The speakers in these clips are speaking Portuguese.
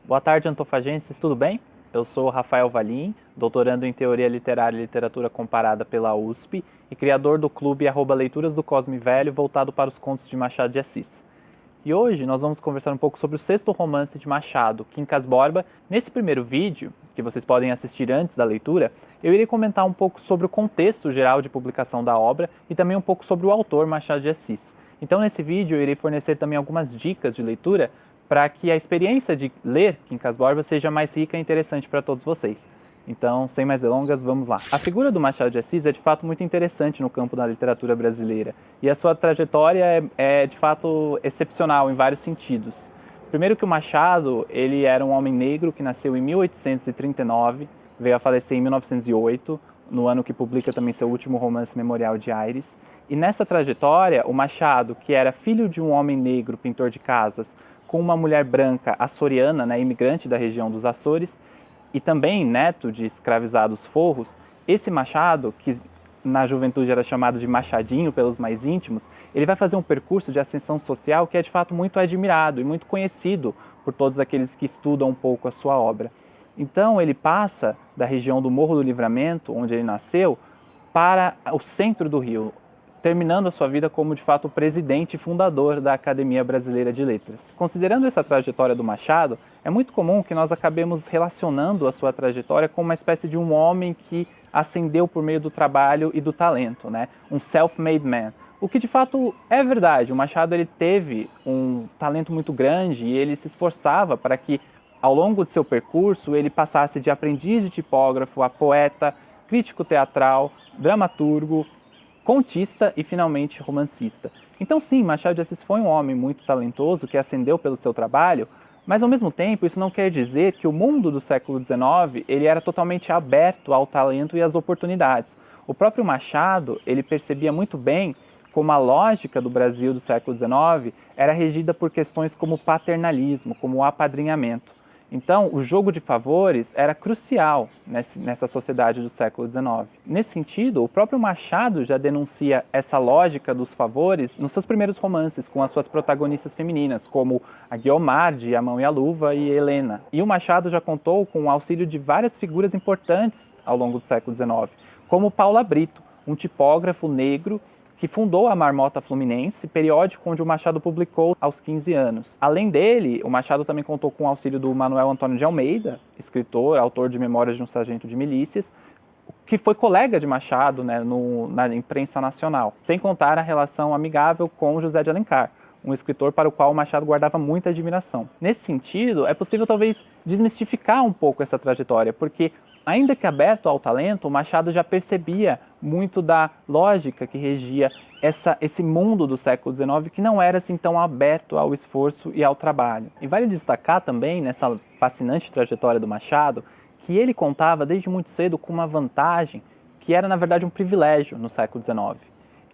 Boa tarde, antofagenses, tudo bem? Eu sou Rafael Valim, doutorando em Teoria Literária e Literatura Comparada pela USP e criador do clube @Leituras do Cosme Velho, voltado para os contos de Machado de Assis. E hoje nós vamos conversar um pouco sobre o sexto romance de Machado, Quincas Borba. Nesse primeiro vídeo, que vocês podem assistir antes da leitura, eu irei comentar um pouco sobre o contexto geral de publicação da obra e também um pouco sobre o autor Machado de Assis. Então nesse vídeo eu irei fornecer também algumas dicas de leitura para que a experiência de ler Quincas Borba seja mais rica e interessante para todos vocês. Então, sem mais delongas, vamos lá. A figura do Machado de Assis é de fato muito interessante no campo da literatura brasileira e a sua trajetória é de fato excepcional em vários sentidos. Primeiro que o Machado, ele era um homem negro que nasceu em 1839, veio a falecer em 1908, no ano que publica também seu último romance Memorial de Aires. E nessa trajetória, o Machado, que era filho de um homem negro, pintor de casas, com uma mulher branca açoriana, né, imigrante da região dos Açores, e também neto de escravizados forros, esse Machado, que na juventude era chamado de Machadinho pelos mais íntimos, ele vai fazer um percurso de ascensão social que é de fato muito admirado e muito conhecido por todos aqueles que estudam um pouco a sua obra. Então ele passa da região do Morro do Livramento, onde ele nasceu, para o centro do Rio, terminando a sua vida como, de fato, o presidente e fundador da Academia Brasileira de Letras. Considerando essa trajetória do Machado, é muito comum que nós acabemos relacionando a sua trajetória com uma espécie de um homem que ascendeu por meio do trabalho e do talento, né? Um self-made man. O que de fato é verdade. O Machado ele teve um talento muito grande e ele se esforçava para que, ao longo de seu percurso, ele passasse de aprendiz de tipógrafo a poeta, crítico teatral, dramaturgo, contista e, finalmente, romancista. Então, sim, Machado de Assis foi um homem muito talentoso que ascendeu pelo seu trabalho, mas, ao mesmo tempo, isso não quer dizer que o mundo do século XIX ele era totalmente aberto ao talento e às oportunidades. O próprio Machado ele percebia muito bem como a lógica do Brasil do século XIX era regida por questões como paternalismo, como o apadrinhamento. Então, o jogo de favores era crucial nessa sociedade do século XIX. Nesse sentido, o próprio Machado já denuncia essa lógica dos favores nos seus primeiros romances, com as suas protagonistas femininas, como a Guiomar, de A Mão e a Luva, e Helena. E o Machado já contou com o auxílio de várias figuras importantes ao longo do século XIX, como Paula Brito, um tipógrafo negro que fundou a Marmota Fluminense, periódico onde o Machado publicou aos 15 anos. Além dele, o Machado também contou com o auxílio do Manuel Antônio de Almeida, escritor, autor de Memórias de um Sargento de Milícias, que foi colega de Machado, né, na imprensa nacional, sem contar a relação amigável com José de Alencar, um escritor para o qual o Machado guardava muita admiração. Nesse sentido, é possível talvez desmistificar um pouco essa trajetória, porque ainda que aberto ao talento, o Machado já percebia muito da lógica que regia esse mundo do século XIX, que não era assim tão aberto ao esforço e ao trabalho. E vale destacar também, nessa fascinante trajetória do Machado, que ele contava desde muito cedo com uma vantagem que era, na verdade, um privilégio no século XIX.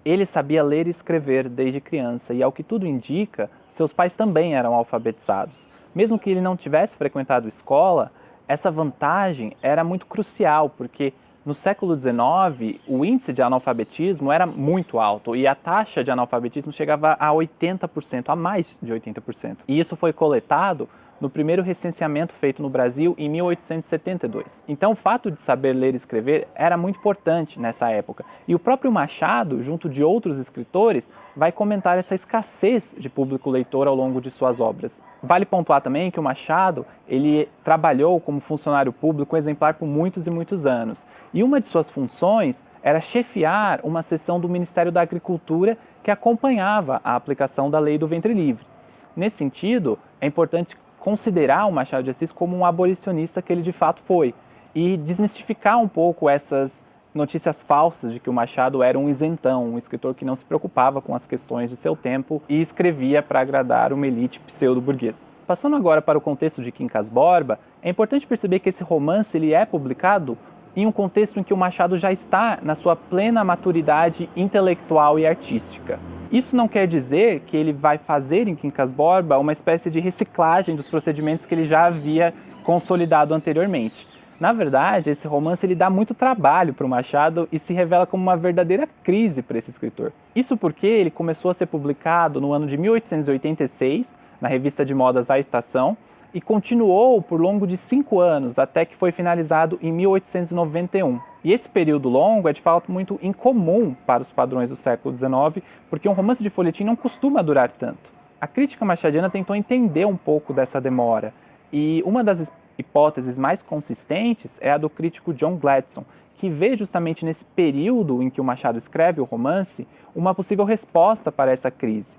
Ele sabia ler e escrever desde criança e, ao que tudo indica, seus pais também eram alfabetizados. Mesmo que ele não tivesse frequentado escola, essa vantagem era muito crucial, porque no século XIX o índice de analfabetismo era muito alto e a taxa de analfabetismo chegava a 80%, a mais de 80%. E isso foi coletado no primeiro recenseamento feito no Brasil em 1872. Então o fato de saber ler e escrever era muito importante nessa época. E o próprio Machado, junto de outros escritores, vai comentar essa escassez de público leitor ao longo de suas obras. Vale pontuar também que o Machado ele trabalhou como funcionário público exemplar por muitos e muitos anos. E uma de suas funções era chefiar uma seção do Ministério da Agricultura que acompanhava a aplicação da Lei do Ventre Livre. Nesse sentido, é importante considerar o Machado de Assis como um abolicionista que ele de fato foi e desmistificar um pouco essas notícias falsas de que o Machado era um isentão, um escritor que não se preocupava com as questões de seu tempo e escrevia para agradar uma elite pseudo-burguesa. Passando agora para o contexto de Quincas Borba, é importante perceber que esse romance ele é publicado em um contexto em que o Machado já está na sua plena maturidade intelectual e artística. Isso não quer dizer que ele vai fazer em Quincas Borba uma espécie de reciclagem dos procedimentos que ele já havia consolidado anteriormente. Na verdade, esse romance ele dá muito trabalho para o Machado e se revela como uma verdadeira crise para esse escritor. Isso porque ele começou a ser publicado no ano de 1886, na revista de modas A Estação, e continuou por longo de 5 anos, até que foi finalizado em 1891. E esse período longo é de fato muito incomum para os padrões do século XIX, porque um romance de folhetim não costuma durar tanto. A crítica machadiana tentou entender um pouco dessa demora, e uma das hipóteses mais consistentes é a do crítico John Gladstone, que vê justamente nesse período em que o Machado escreve o romance uma possível resposta para essa crise.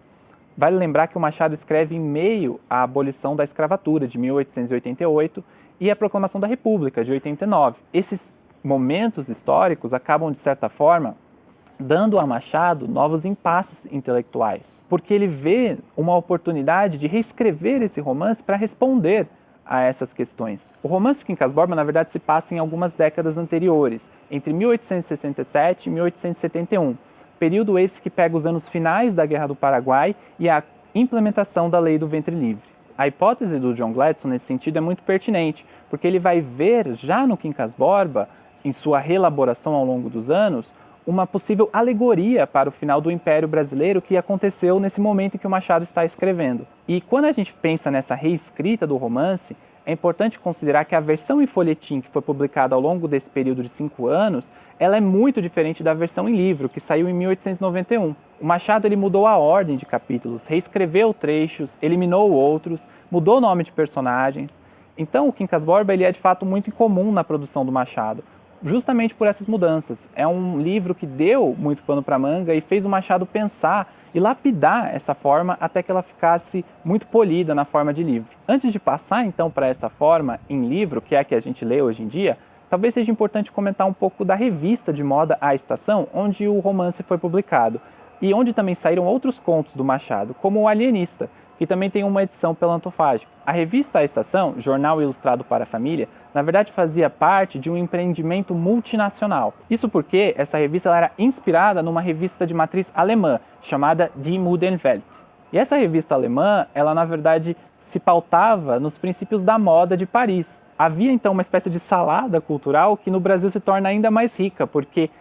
Vale lembrar que o Machado escreve em meio à abolição da escravatura, de 1888, e a proclamação da República, de 89. Esses momentos históricos acabam, de certa forma, dando a Machado novos impasses intelectuais, porque ele vê uma oportunidade de reescrever esse romance para responder a essas questões. O romance Quincas Borba, na verdade, se passa em algumas décadas anteriores, entre 1867 e 1871, período esse que pega os anos finais da Guerra do Paraguai e a implementação da Lei do Ventre Livre. A hipótese do John Gladstone nesse sentido é muito pertinente, porque ele vai ver já no Quincas Borba, em sua reelaboração ao longo dos anos, uma possível alegoria para o final do Império Brasileiro que aconteceu nesse momento em que o Machado está escrevendo. E quando a gente pensa nessa reescrita do romance, é importante considerar que a versão em folhetim que foi publicada ao longo desse período de 5 anos, ela é muito diferente da versão em livro, que saiu em 1891. O Machado ele mudou a ordem de capítulos, reescreveu trechos, eliminou outros, mudou o nome de personagens. Então o Quincas Borba ele é de fato muito incomum na produção do Machado, justamente por essas mudanças. É um livro que deu muito pano para manga e fez o Machado pensar e lapidar essa forma até que ela ficasse muito polida na forma de livro. Antes de passar então para essa forma em livro, que é a que a gente lê hoje em dia, talvez seja importante comentar um pouco da revista de moda A Estação, onde o romance foi publicado, e onde também saíram outros contos do Machado, como O Alienista, que também tem uma edição pela Antofágica. A revista A Estação, jornal ilustrado para a família, na verdade fazia parte de um empreendimento multinacional. Isso porque essa revista ela era inspirada numa revista de matriz alemã, chamada Die Modenwelt. E essa revista alemã, ela na verdade se pautava nos princípios da moda de Paris. Havia então uma espécie de salada cultural que no Brasil se torna ainda mais rica, porque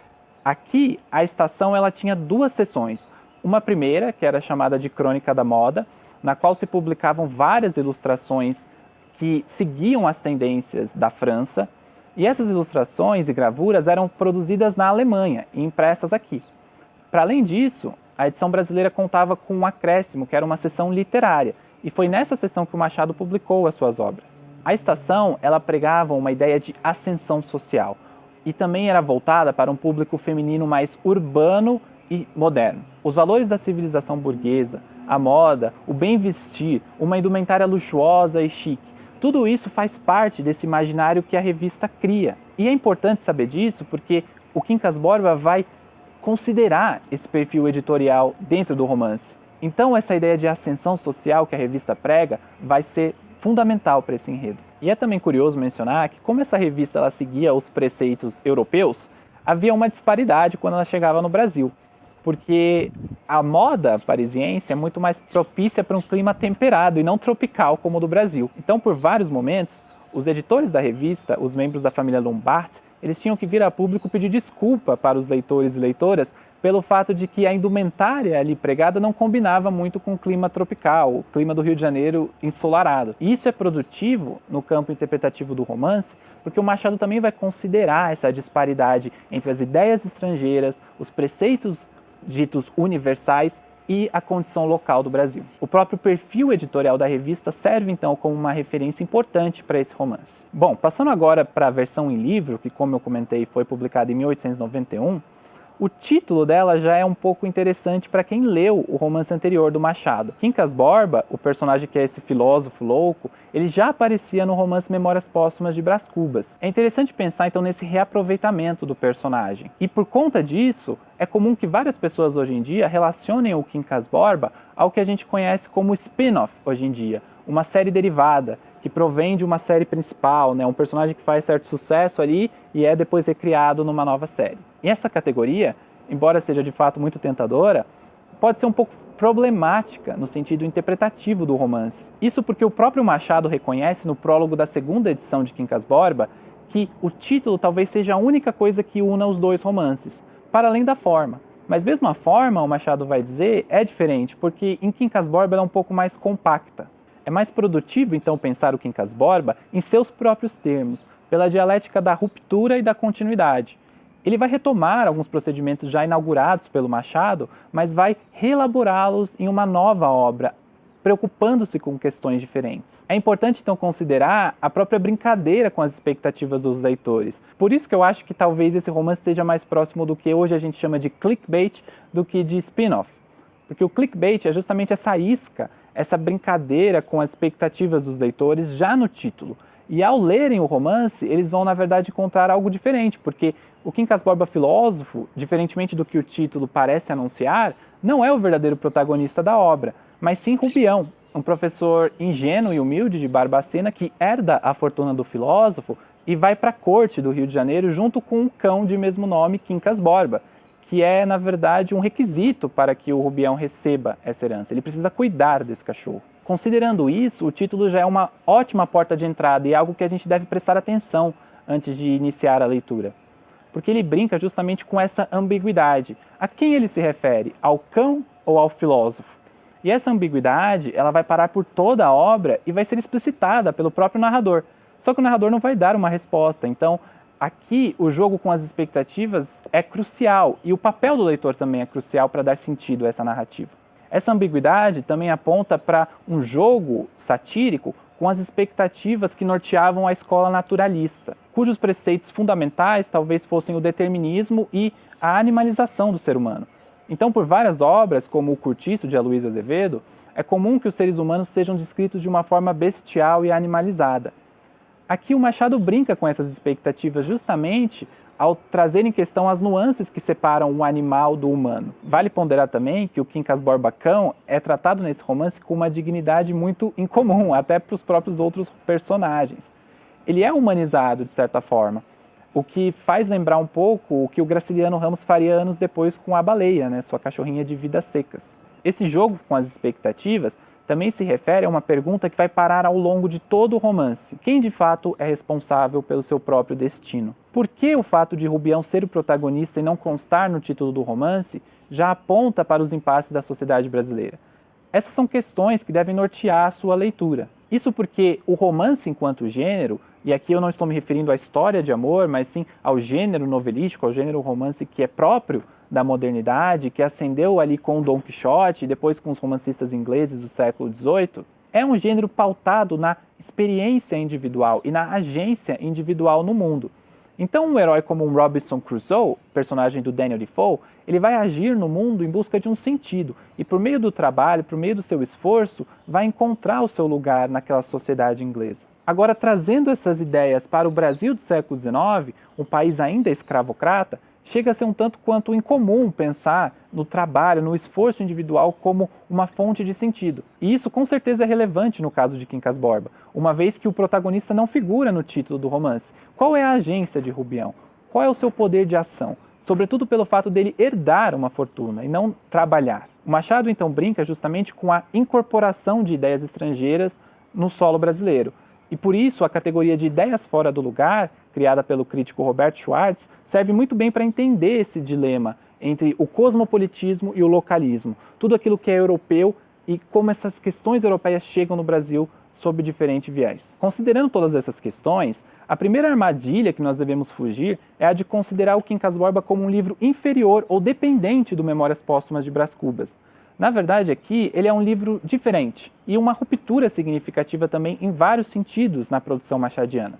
aqui a Estação ela tinha 2 seções. Uma primeira, que era chamada de Crônica da Moda, na qual se publicavam várias ilustrações que seguiam as tendências da França, e essas ilustrações e gravuras eram produzidas na Alemanha e impressas aqui. Para além disso, a edição brasileira contava com um acréscimo, que era uma seção literária, e foi nessa seção que o Machado publicou as suas obras. A Estação, ela pregava uma ideia de ascensão social, e também era voltada para um público feminino mais urbano e moderno. Os valores da civilização burguesa, a moda, o bem vestir, uma indumentária luxuosa e chique, tudo isso faz parte desse imaginário que a revista cria. E é importante saber disso porque o Quincas Borba vai considerar esse perfil editorial dentro do romance. Então essa ideia de ascensão social que a revista prega vai ser fundamental para esse enredo. E é também curioso mencionar que como essa revista ela seguia os preceitos europeus, havia uma disparidade quando ela chegava no Brasil. Porque a moda parisiense é muito mais propícia para um clima temperado e não tropical como o do Brasil. Então, por vários momentos, os editores da revista, os membros da família Lombard, eles tinham que vir a público pedir desculpa para os leitores e leitoras pelo fato de que a indumentária ali pregada não combinava muito com o clima tropical, o clima do Rio de Janeiro ensolarado. E isso é produtivo no campo interpretativo do romance, porque o Machado também vai considerar essa disparidade entre as ideias estrangeiras, os preceitos ditos universais e a condição local do Brasil. O próprio perfil editorial da revista serve então como uma referência importante para esse romance. Bom, passando agora para a versão em livro, que como eu comentei foi publicada em 1891, o título dela já é um pouco interessante para quem leu o romance anterior do Machado. Quincas Borba, o personagem que é esse filósofo louco, ele já aparecia no romance Memórias Póstumas de Brás Cubas. É interessante pensar então nesse reaproveitamento do personagem. E por conta disso, é comum que várias pessoas hoje em dia relacionem o Quincas Borba ao que a gente conhece como spin-off hoje em dia, uma série derivada, que provém de uma série principal, né? Um personagem que faz certo sucesso ali e é depois recriado numa nova série. E essa categoria, embora seja de fato muito tentadora, pode ser um pouco problemática no sentido interpretativo do romance. Isso porque o próprio Machado reconhece no prólogo da 2ª edição de Quincas Borba que o título talvez seja a única coisa que una os 2 romances, para além da forma. Mas mesmo a forma, o Machado vai dizer, é diferente, porque em Quincas Borba ela é um pouco mais compacta. É mais produtivo, então, pensar o Quincas Borba em seus próprios termos, pela dialética da ruptura e da continuidade. Ele vai retomar alguns procedimentos já inaugurados pelo Machado, mas vai reelaborá-los em uma nova obra, preocupando-se com questões diferentes. É importante, então, considerar a própria brincadeira com as expectativas dos leitores. Por isso que eu acho que talvez esse romance esteja mais próximo do que hoje a gente chama de clickbait do que de spin-off. Porque o clickbait é justamente essa isca, essa brincadeira com as expectativas dos leitores já no título. E ao lerem o romance, eles vão, na verdade, encontrar algo diferente, porque o Quincas Borba filósofo, diferentemente do que o título parece anunciar, não é o verdadeiro protagonista da obra, mas sim Rubião, um professor ingênuo e humilde de Barbacena que herda a fortuna do filósofo e vai para a corte do Rio de Janeiro junto com um cão de mesmo nome, Quincas Borba, que é, na verdade, um requisito para que o Rubião receba essa herança. Ele precisa cuidar desse cachorro. Considerando isso, o título já é uma ótima porta de entrada e algo que a gente deve prestar atenção antes de iniciar a leitura. Porque ele brinca justamente com essa ambiguidade. A quem ele se refere? Ao cão ou ao filósofo? E essa ambiguidade ela vai parar por toda a obra e vai ser explicitada pelo próprio narrador. Só que o narrador não vai dar uma resposta. Então, aqui o jogo com as expectativas é crucial e o papel do leitor também é crucial para dar sentido a essa narrativa. Essa ambiguidade também aponta para um jogo satírico com as expectativas que norteavam a escola naturalista, cujos preceitos fundamentais talvez fossem o determinismo e a animalização do ser humano. Então, por várias obras, como O Curtiço, de Aloysio Azevedo, é comum que os seres humanos sejam descritos de uma forma bestial e animalizada. Aqui o Machado brinca com essas expectativas justamente ao trazer em questão as nuances que separam o animal do humano. Vale ponderar também que o Quincas Borba cão é tratado nesse romance com uma dignidade muito incomum, até para os próprios outros personagens. Ele é humanizado, de certa forma, o que faz lembrar um pouco o que o Graciliano Ramos faria anos depois com a Baleia, né, sua cachorrinha de vidas secas. Esse jogo com as expectativas também se refere a uma pergunta que vai parar ao longo de todo o romance. Quem de fato é responsável pelo seu próprio destino? Por que o fato de Rubião ser o protagonista e não constar no título do romance já aponta para os impasses da sociedade brasileira? Essas são questões que devem nortear a sua leitura. Isso porque o romance enquanto gênero, e aqui eu não estou me referindo à história de amor, mas sim ao gênero novelístico, ao gênero romance que é próprio da modernidade, que ascendeu ali com Dom Quixote e depois com os romancistas ingleses do século XVIII, é um gênero pautado na experiência individual e na agência individual no mundo. Então um herói como um Robinson Crusoe, personagem do Daniel Defoe, ele vai agir no mundo em busca de um sentido e por meio do trabalho, por meio do seu esforço, vai encontrar o seu lugar naquela sociedade inglesa. Agora, trazendo essas ideias para o Brasil do século XIX, um país ainda escravocrata, chega a ser um tanto quanto incomum pensar no trabalho, no esforço individual como uma fonte de sentido. E isso com certeza é relevante no caso de Quincas Borba, uma vez que o protagonista não figura no título do romance. Qual é a agência de Rubião? Qual é o seu poder de ação? Sobretudo pelo fato dele herdar uma fortuna e não trabalhar. O Machado então brinca justamente com a incorporação de ideias estrangeiras no solo brasileiro. E por isso a categoria de ideias fora do lugar, criada pelo crítico Roberto Schwartz, serve muito bem para entender esse dilema entre o cosmopolitismo e o localismo. Tudo aquilo que é europeu e como essas questões europeias chegam no Brasil sob diferente viés. Considerando todas essas questões, a primeira armadilha que nós devemos fugir é a de considerar o Quincas Borba como um livro inferior ou dependente do Memórias Póstumas de Brás Cubas. Na verdade, aqui, ele é um livro diferente e uma ruptura significativa também em vários sentidos na produção machadiana.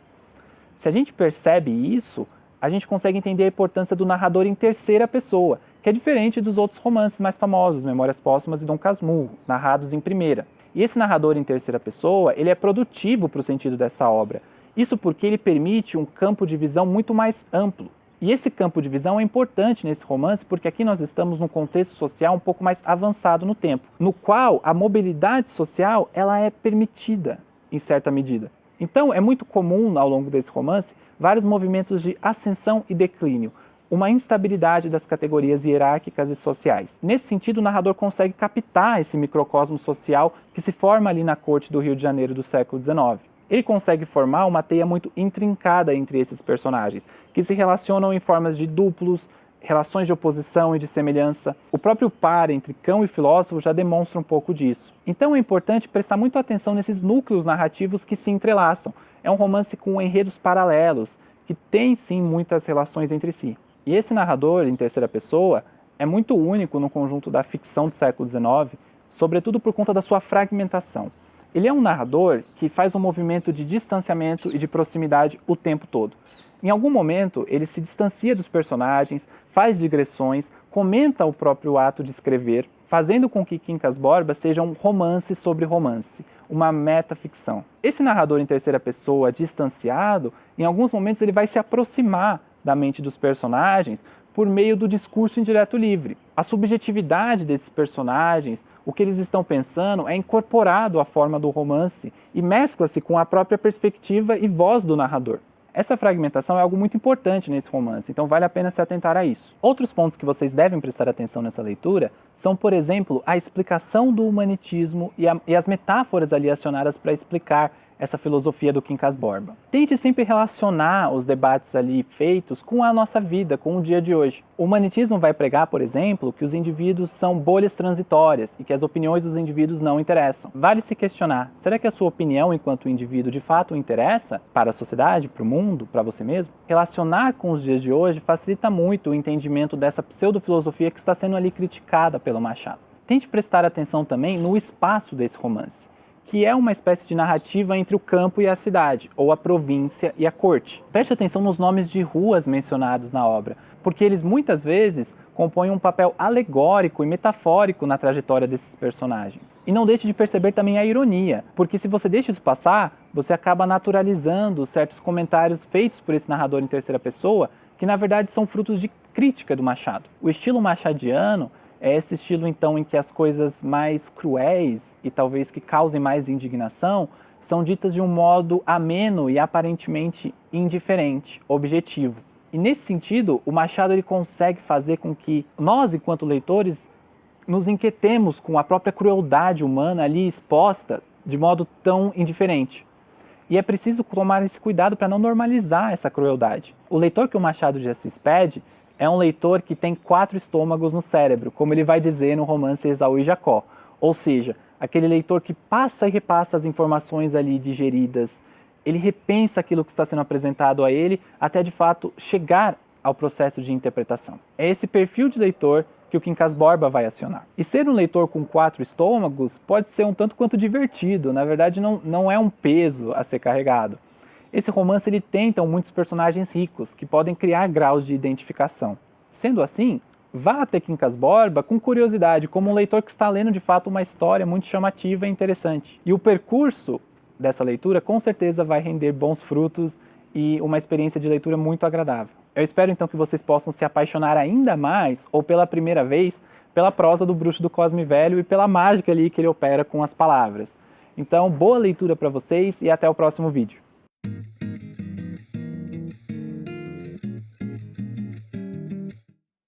Se a gente percebe isso, a gente consegue entender a importância do narrador em terceira pessoa, que é diferente dos outros romances mais famosos, Memórias Póstumas e Dom Casmurro, narrados em primeira. E esse narrador em terceira pessoa, ele é produtivo para o sentido dessa obra. Isso porque ele permite um campo de visão muito mais amplo. E esse campo de visão é importante nesse romance porque aqui nós estamos num contexto social um pouco mais avançado no tempo, no qual a mobilidade social ela é permitida em certa medida. Então é muito comum ao longo desse romance vários movimentos de ascensão e declínio, uma instabilidade das categorias hierárquicas e sociais. Nesse sentido, o narrador consegue captar esse microcosmo social que se forma ali na corte do Rio de Janeiro do século XIX. Ele consegue formar uma teia muito intrincada entre esses personagens, que se relacionam em formas de duplos, relações de oposição e de semelhança. O próprio par entre cão e filósofo já demonstra um pouco disso. Então é importante prestar muito atenção nesses núcleos narrativos que se entrelaçam. É um romance com enredos paralelos, que tem sim muitas relações entre si. E esse narrador, em terceira pessoa, é muito único no conjunto da ficção do século XIX, sobretudo por conta da sua fragmentação. Ele é um narrador que faz um movimento de distanciamento e de proximidade o tempo todo. Em algum momento, ele se distancia dos personagens, faz digressões, comenta o próprio ato de escrever, fazendo com que Quincas Borba seja um romance sobre romance, uma metaficção. Esse narrador em terceira pessoa, distanciado, em alguns momentos ele vai se aproximar da mente dos personagens por meio do discurso indireto livre. A subjetividade desses personagens, o que eles estão pensando, é incorporado à forma do romance e mescla-se com a própria perspectiva e voz do narrador. Essa fragmentação é algo muito importante nesse romance, então vale a pena se atentar a isso. Outros pontos que vocês devem prestar atenção nessa leitura são, por exemplo, a explicação do humanitismo e as metáforas ali acionadas para explicar essa filosofia do Quincas Borba. Tente sempre relacionar os debates ali feitos com a nossa vida, com o dia de hoje. O humanitismo vai pregar, por exemplo, que os indivíduos são bolhas transitórias e que as opiniões dos indivíduos não interessam. Vale se questionar, será que a sua opinião enquanto indivíduo de fato interessa para a sociedade, para o mundo, para você mesmo? Relacionar com os dias de hoje facilita muito o entendimento dessa pseudofilosofia que está sendo ali criticada pelo Machado. Tente prestar atenção também no espaço desse romance, que é uma espécie de narrativa entre o campo e a cidade, ou a província e a corte. Preste atenção nos nomes de ruas mencionados na obra, porque eles muitas vezes compõem um papel alegórico e metafórico na trajetória desses personagens. E não deixe de perceber também a ironia, porque se você deixa isso passar, você acaba naturalizando certos comentários feitos por esse narrador em terceira pessoa, que na verdade são frutos de crítica do Machado. O estilo machadiano é esse estilo, então, em que as coisas mais cruéis e talvez que causem mais indignação são ditas de um modo ameno e aparentemente indiferente, objetivo. E nesse sentido, o Machado ele consegue fazer com que nós, enquanto leitores, nos inquietemos com a própria crueldade humana ali exposta de modo tão indiferente. E é preciso tomar esse cuidado para não normalizar essa crueldade. O leitor que o Machado de Assis pede é um leitor que tem 4 estômagos no cérebro, como ele vai dizer no romance Esaú e Jacó. Ou seja, aquele leitor que passa e repassa as informações ali digeridas, ele repensa aquilo que está sendo apresentado a ele, até de fato chegar ao processo de interpretação. É esse perfil de leitor que o Quincas Borba vai acionar. E ser um leitor com 4 estômagos pode ser um tanto quanto divertido, na verdade não é um peso a ser carregado. Esse romance ele tem então muitos personagens ricos, que podem criar graus de identificação. Sendo assim, vá até Quincas Borba com curiosidade, como um leitor que está lendo de fato uma história muito chamativa e interessante. E o percurso dessa leitura com certeza vai render bons frutos e uma experiência de leitura muito agradável. Eu espero então que vocês possam se apaixonar ainda mais, ou pela primeira vez, pela prosa do Bruxo do Cosme Velho e pela mágica ali que ele opera com as palavras. Então, boa leitura para vocês e até o próximo vídeo.